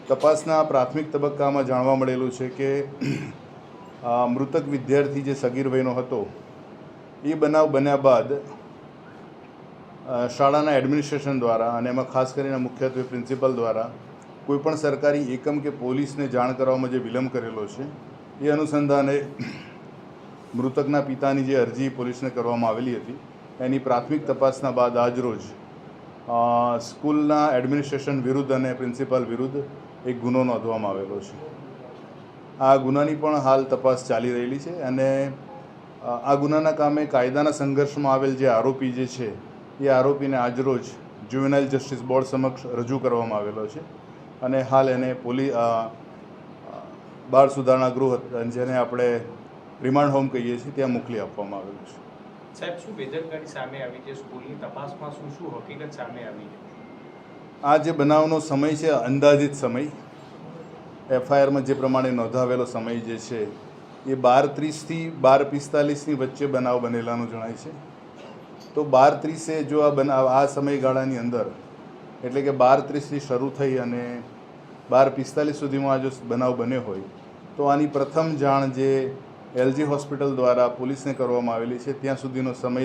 તપાસના પ્રાથમિક તબક્કામાં જાણવા મળેલું છે કે મૃતક વિદ્યાર્થી જે સગીર વયનો હતો એ બનાવ બન્યા બાદ શાળાના એડમિનિસ્ટ્રેશન દ્વારા અને એમાં ખાસ કરીને મુખ્યત્વે પ્રિન્સિપલ દ્વારા કોઈપણ સરકારી એકમ કે પોલીસને જાણ કરવામાં જે વિલંબ કરેલો છે એ અનુસંધાને મૃતકના પિતાની જે અરજી પોલીસને કરવામાં આવેલી હતી એની પ્રાથમિક તપાસના બાદ આજરોજ સ્કૂલના એડમિનિસ્ટ્રેશન વિરુદ્ધ અને પ્રિન્સિપાલ વિરુદ્ધ એક ગુનો નોંધવામાં આવેલો છે. આ ગુનાની પણ હાલ તપાસ ચાલી રહેલી છે અને આ ગુનાના કામે કાયદાના સંઘર્ષમાં આવેલ જે આરોપી જે છે એ આરોપીને આજરોજ જ્યુવેનાઇલ જસ્ટિસ બોર્ડ સમક્ષ રજૂ કરવામાં આવેલો છે અને હાલ એને બાળ સુધારણા ગૃહ જેને આપણે રિમાન્ડ હોમ કહીએ છીએ ત્યાં મોકલી આપવામાં આવેલું છે. સાહેબ, શું બેદરકારી સામે આવી છે? સ્કૂલની તપાસમાં શું હકીકત સામે આવી છે? આ જે બનાવનો સમય છે અંદાજિત સમય એફઆઈઆરમાં જે પ્રમાણે નોંધાવેલો સમય જે છે એ 12:30 થી 12:45ની વચ્ચે બનાવ બનેલાનું જણાય છે. તો 12:30 જો આ સમયગાળાની અંદર એટલે કે 12:30થી શરૂ થઈ અને 12:45 સુધીમાં જો બનાવ બન્યો હોય તો આની પ્રથમ જાણ જે એલજી હોસ્પિટલ દ્વારા પોલીસને કરવામાં આવેલી છે ત્યાં સુધીનો સમય